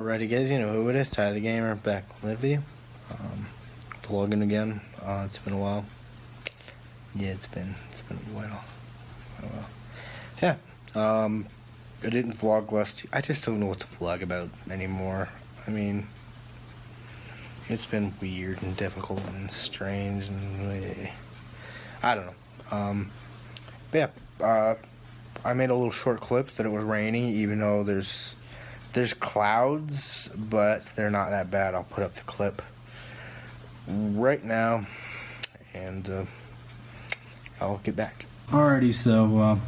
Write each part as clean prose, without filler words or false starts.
Alrighty guys, you know who it is, Tyler the Gamer, back with a video. Vlogging again. It's been a while. Yeah, it's been a while. Yeah. I didn't vlog last. I just don't know what to vlog about anymore. I mean, it's been weird and difficult and strange and I don't know. But yeah, I made a little short clip that it was raining, even though there's clouds, but they're not that bad. I'll put up the clip right now, and I'll get back. Alrighty, so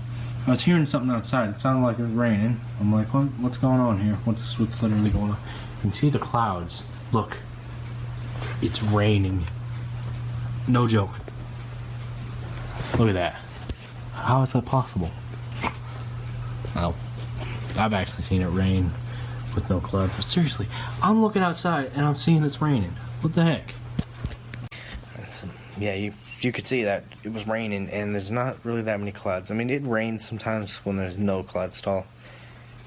I was hearing something outside. It sounded like it was raining. I'm like, what's going on here? What's literally going on? You can see the clouds. Look, it's raining. No joke. Look at that. How is that possible? Well, I've actually seen it rain with no clouds, but seriously, I'm looking outside and I'm seeing it's raining. What the heck? Yeah, you could see that it was raining, and there's not really that many clouds. I mean, it rains sometimes when there's no clouds at all.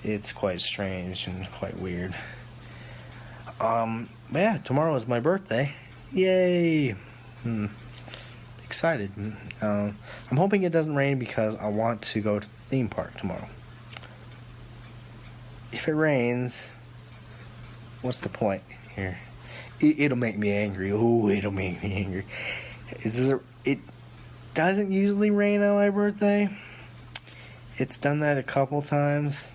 It's quite strange and quite weird. But yeah, tomorrow is my birthday. Yay! Excited. I'm hoping it doesn't rain because I want to go to the theme park tomorrow. If it rains, what's the point here? It'll make me angry. Ooh, it'll make me angry. It doesn't usually rain on my birthday. It's done that a couple times,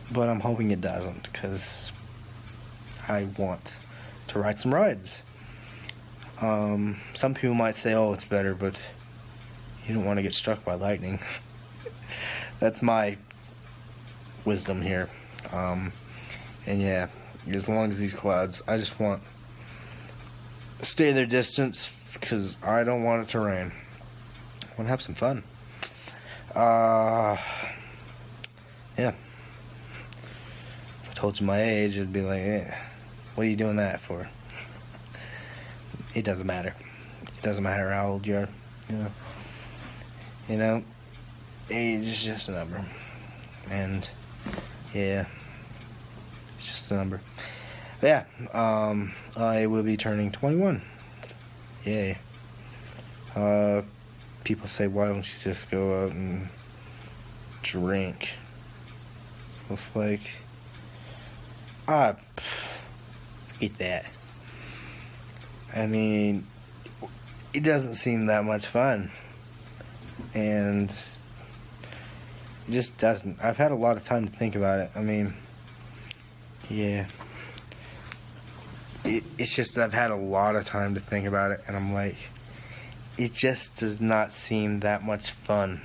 but I'm hoping it doesn't because I want to ride some rides. Some people might say, oh, it's better, but you don't want to get struck by lightning. That's my wisdom here. And yeah, as long as these clouds, I just want to stay their distance because I don't want it to rain. I want to have some fun. Yeah. If I told you my age, it'd be like, what are you doing that for? It doesn't matter. It doesn't matter how old you are. You know, age is just a number. And yeah, it's just a number. But yeah, I will be turning 21. Yay. People say, why don't you just go out and drink? So it's like, eat that. I mean, it doesn't seem that much fun. And it just doesn't. I've had a lot of time to think about it. I mean, yeah. It's just I've had a lot of time to think about it, and I'm like, it just does not seem that much fun.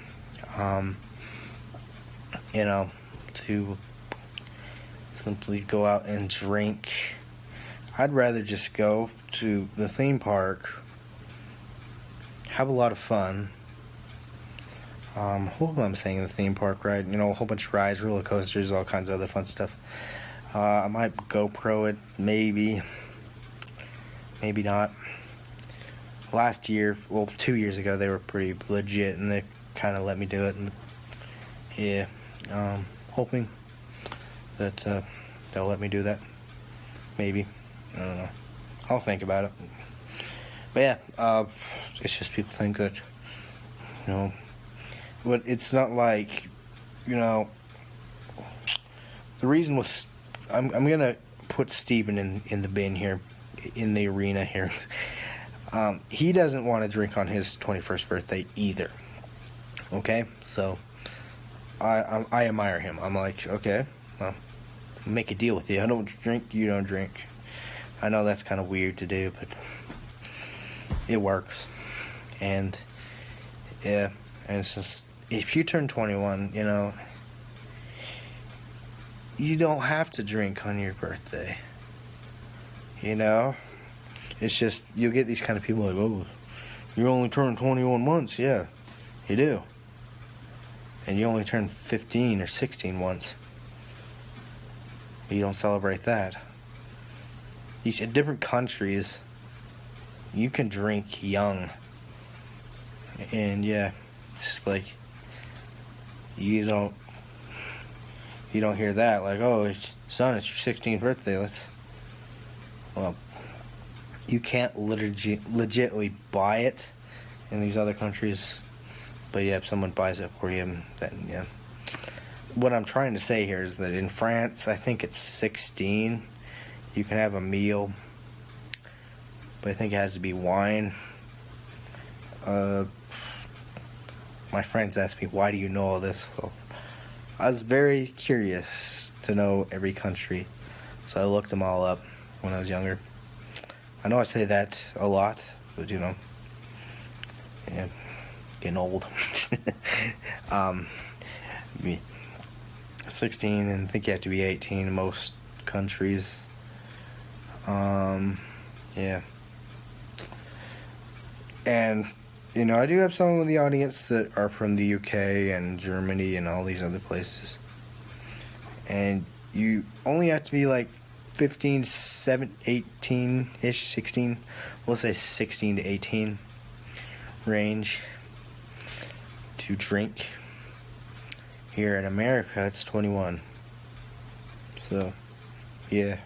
You know, to simply go out and drink. I'd rather just go to the theme park, have a lot of fun. Hope I'm saying the theme park ride, you know, a whole bunch of rides, roller coasters, all kinds of other fun stuff. I might GoPro it, maybe not. Last year, well, 2 years ago, they were pretty legit, and they kind of let me do it. And yeah, hoping that they'll let me do that. Maybe. I don't know. I'll think about it. But yeah, it's just people think that, you know, but it's not like, you know, the reason was, I'm gonna put Steven in the bin here, in the arena here. He doesn't want to drink on his 21st birthday either. Okay, so I admire him. I'm like, okay, well, make a deal with you. I don't drink, you don't drink. I know that's kind of weird to do, but it works. And yeah, and it's just, if you turn 21, you know, you don't have to drink on your birthday. You know, it's just, you'll get these kind of people like, oh, you only turn 21 once. Yeah, you do. And you only turn 15 or 16 once. But you don't celebrate that. You see, in different countries, you can drink young. And yeah, it's just like, you don't you don't hear that. Like, oh, son, it's your 16th birthday. Well, you can't legitly buy it in these other countries. But yeah, if someone buys it for you, then yeah. What I'm trying to say here is that in France, I think it's 16. You can have a meal, but I think it has to be wine. My friends asked me, why do you know all this? Well, I was very curious to know every country, so I looked them all up when I was younger. I know I say that a lot, but yeah, getting old. 16, and I think you have to be 18 in most countries. Yeah. And, I do have some of the audience that are from the UK and Germany and all these other places. And you only have to be like 15, 18-ish, 16. We'll say 16 to 18 range to drink. Here in America, it's 21. So, yeah.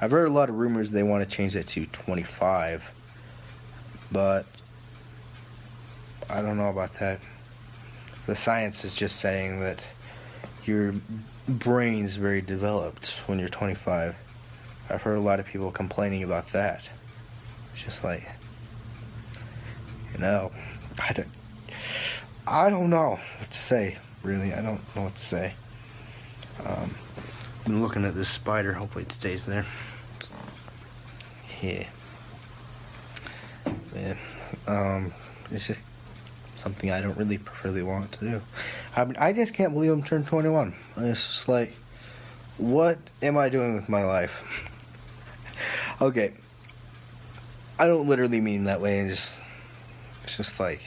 I've heard a lot of rumors they want to change that to 25. But I don't know about that. The science is just saying that your brain's very developed when you're 25. I've heard a lot of people complaining about that. It's just like, I don't know what to say, really. I don't know what to say. I'm looking at this spider. Hopefully it stays there. Yeah. It's just something I don't really want to do. I just can't believe I'm turned 21. It's just like, what am I doing with my life? Okay. I don't literally mean that way. It's just like,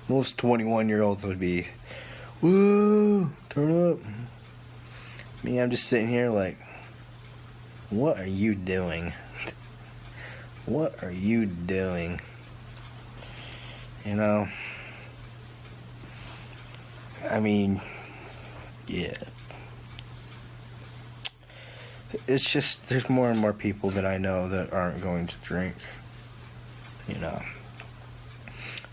most 21-year-olds would be, woo, turn up. Me, I'm just sitting here like, what are you doing? What are you doing? I mean, yeah. It's just, there's more and more people that I know that aren't going to drink.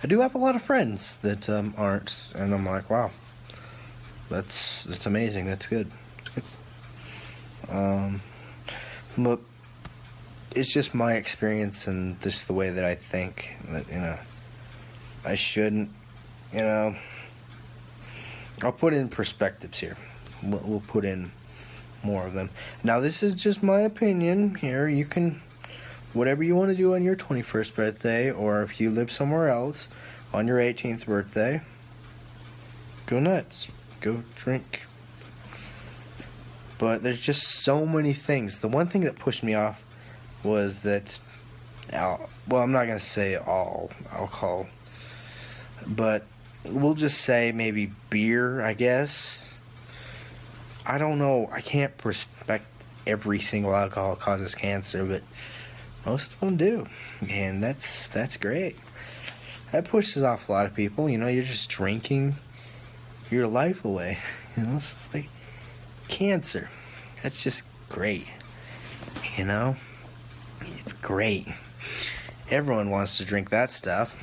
I do have a lot of friends that aren't, and I'm like, wow, that's amazing. That's good. It's good. But it's just my experience and just the way that I think that I shouldn't. I'll put in perspectives here. We'll put in more of them. Now, this is just my opinion here. You can, whatever you want to do on your 21st birthday, or if you live somewhere else, on your 18th birthday, go nuts. Go drink. But there's just so many things. The one thing that pushed me off was that, I'm not going to say all alcohol, but we'll just say maybe beer, I guess. I don't know. I can't respect every single alcohol causes cancer, but most of them do. And that's great. That pushes off a lot of people. You're just drinking your life away. It's just like cancer. That's just great. It's great. Everyone wants to drink that stuff.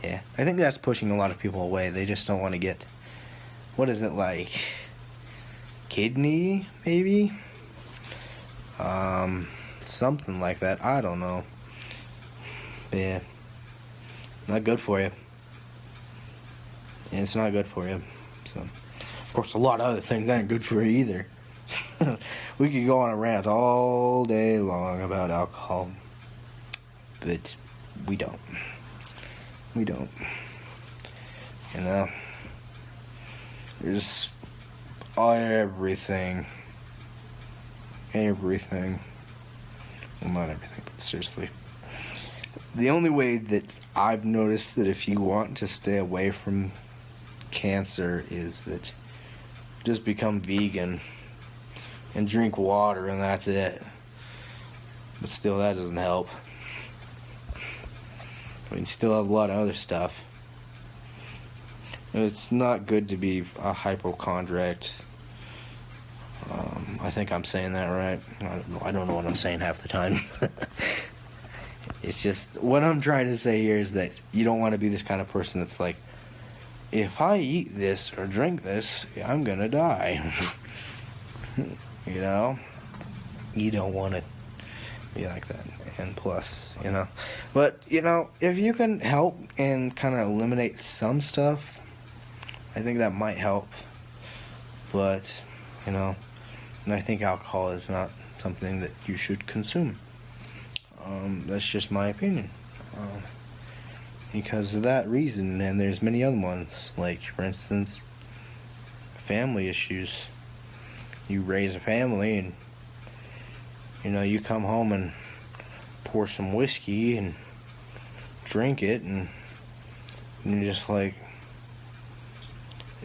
Yeah, I think that's pushing a lot of people away. They just don't want to get, what is it like? Kidney, maybe? Something like that. I don't know. But yeah. Not good for you. Yeah, it's not good for you. So, of course, a lot of other things aren't good for you either. We could go on a rant all day long about alcohol. But we don't. We don't. There's everything. Everything. Well, not everything, but seriously. The only way that I've noticed that if you want to stay away from cancer is that just become vegan and drink water, and that's it. But still, that doesn't help. Still have a lot of other stuff. It's not good to be a hypochondriac. I think I'm saying that right. I don't know what I'm saying half the time. It's just, what I'm trying to say here is that you don't want to be this kind of person that's like, if I eat this or drink this, I'm gonna die. You know? You don't want to be like that. And plus, you know. But, you know, if you can help and kind of eliminate some stuff, I think that might help. But, you know, and I think alcohol is not something that you should consume. That's just my opinion. Because of that reason, and there's many other ones, like, for instance, family issues. You raise a family and, you know, you come home and pour some whiskey and drink it, and you're just like,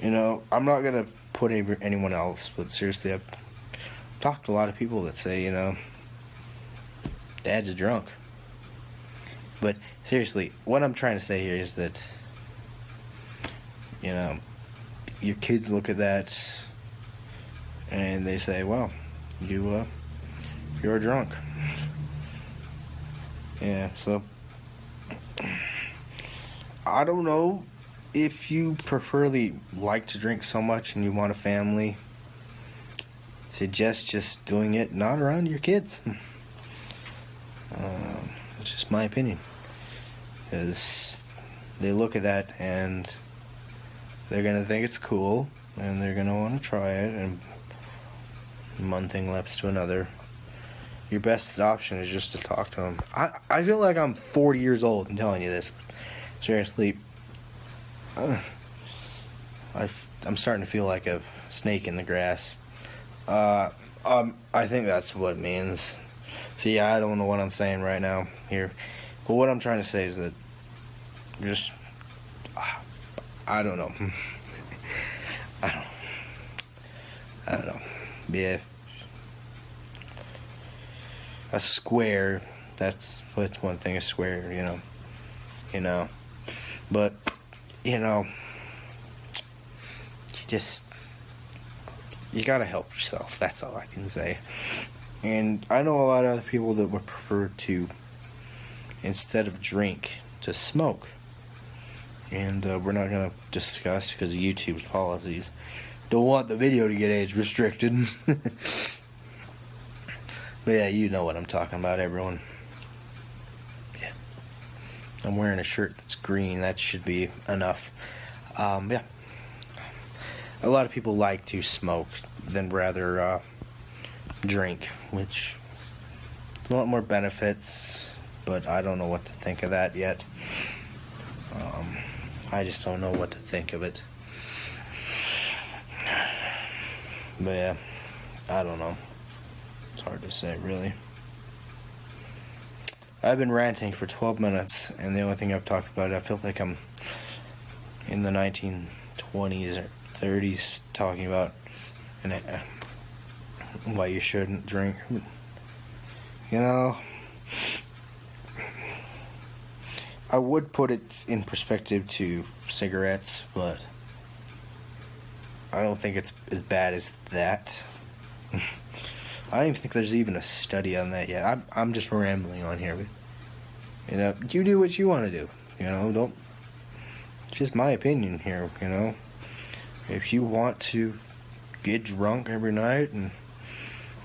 you know, I'm not gonna put anyone else, but seriously, I've talked to a lot of people that say, you know, Dad's drunk. But seriously, what I'm trying to say here is that, you know, your kids look at that and they say, well, you're drunk. Yeah, so I don't know if you preferably like to drink so much and you want a family. Suggest just doing it not around your kids. It's just my opinion, because they look at that and they're gonna think it's cool and they're gonna want to try it, and one thing leads to another. Your best option is just to talk to them. I feel like I'm 40 years old and telling you this. Seriously, I'm starting to feel like a snake in the grass. I think that's what it means. See, I don't know what I'm saying right now here, but what I'm trying to say is that just, I don't know. I don't know. Yeah. A square, that's one thing, a square, you know, but, you know, you gotta help yourself, that's all I can say. And I know a lot of other people that would prefer to, instead of drink, to smoke. And we're not going to discuss, because of YouTube's policies. Don't want the video to get age restricted. But yeah, you know what I'm talking about, everyone. Yeah. I'm wearing a shirt that's green. That should be enough. Yeah. A lot of people like to smoke than rather drink, which is a lot more benefits, but I don't know what to think of that yet. I just don't know what to think of it. But yeah, I don't know. It's hard to say, really. I've been ranting for 12 minutes, and the only thing I've talked about, I feel like I'm in the 1920s or 30s talking about why you shouldn't drink. You know, I would put it in perspective to cigarettes, but I don't think it's as bad as that. I don't even think there's even a study on that yet. I'm just rambling on here. You know, you do what you want to do. You know, don't. It's just my opinion here. You know, if you want to get drunk every night and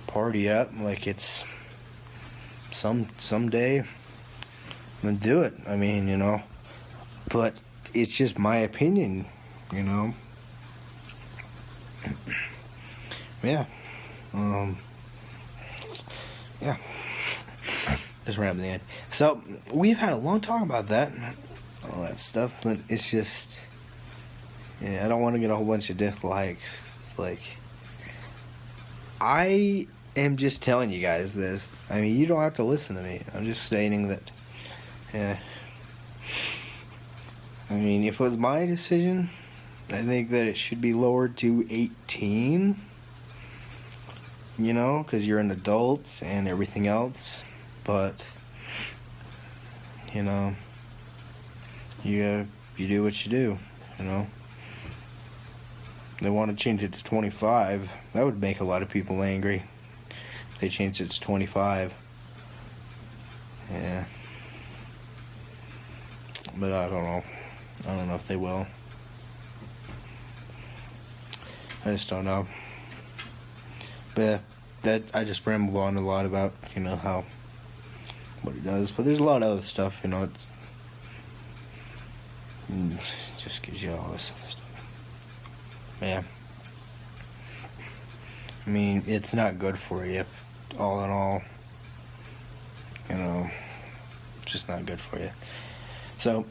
party up like it's someday, then do it. I mean, you know, but it's just my opinion. You know. Yeah. Yeah. Just rambling. So we've had a long talk about that, all that stuff, but it's just, yeah, I don't want to get a whole bunch of dislikes. It's like, I am just telling you guys this. I mean, you don't have to listen to me. I'm just stating that, yeah. I mean, if it was my decision, I think that it should be lowered to 18. You know, because you're an adult and everything else. But, you know, you do what you do, you know. they want to change it to 25. That would make a lot of people angry if they changed it to 25. Yeah. But I don't know. I don't know if they will. I just don't know. But yeah, that I just rambled on a lot about, how what he does. But there's a lot of other stuff, it's just gives you all this other stuff. Yeah. I mean, it's not good for you, all in all. It's just not good for you. So,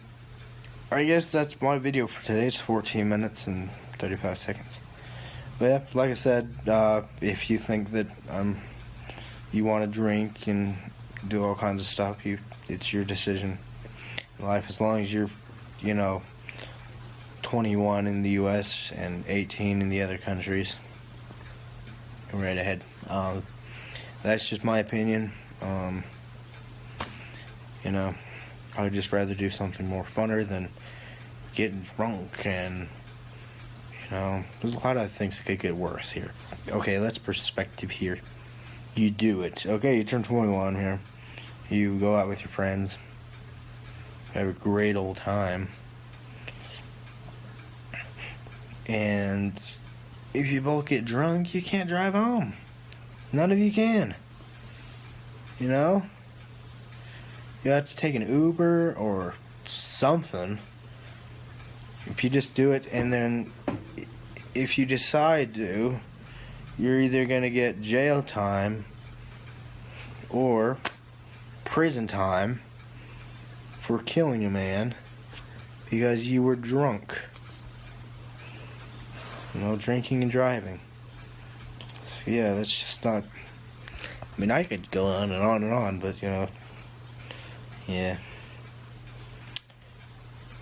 I guess that's my video for today. It's 14 minutes and 35 seconds. But yeah, like I said, if you think that you want to drink and do all kinds of stuff, it's your decision in life. As long as you're, 21 in the U.S. and 18 in the other countries, go right ahead. That's just my opinion. I would just rather do something more funner than getting drunk and, there's a lot of things that could get worse here. Okay, let's perspective here. You do it. Okay, you turn 21 here. You go out with your friends. Have a great old time. And if you both get drunk, you can't drive home. None of you can. You have to take an Uber or something. If you just do it, and then if you decide to, you're either going to get jail time or prison time for killing a man because you were drunk. Drinking and driving. So yeah, that's just not... I mean, I could go on and on and on, but, yeah.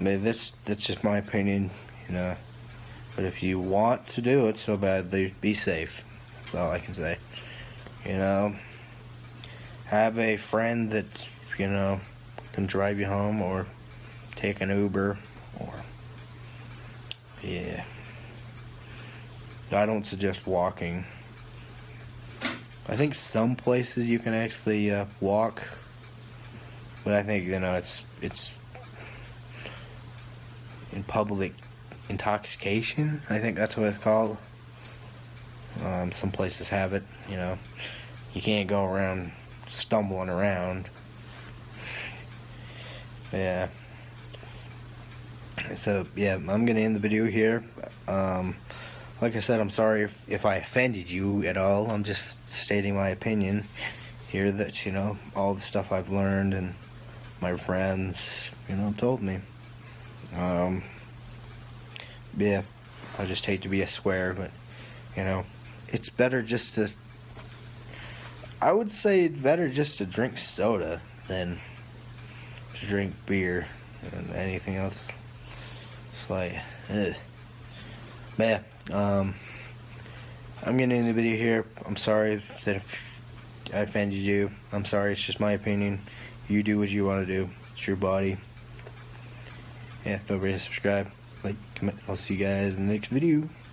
But that's just my opinion, But if you want to do it so badly, be safe. That's all I can say. Have a friend that, can drive you home or take an Uber or... Yeah. I don't suggest walking. I think some places you can actually walk, but I think it's in public intoxication. I think that's what it's called. Some places have it. You can't go around stumbling around. Yeah. So yeah, I'm gonna end the video here. Like I said, I'm sorry if I offended you at all. I'm just stating my opinion here that, all the stuff I've learned and my friends, told me. Yeah, I just hate to be a swear, but, it's better just to... I would say it's better just to drink soda than to drink beer and anything else. It's like, ugh. But yeah, I'm gonna end the video here. I'm sorry that I offended you. I'm sorry, it's just my opinion. You do what you want to do. It's your body. Yeah, don't forget to subscribe, like, comment. I'll see you guys in the next video.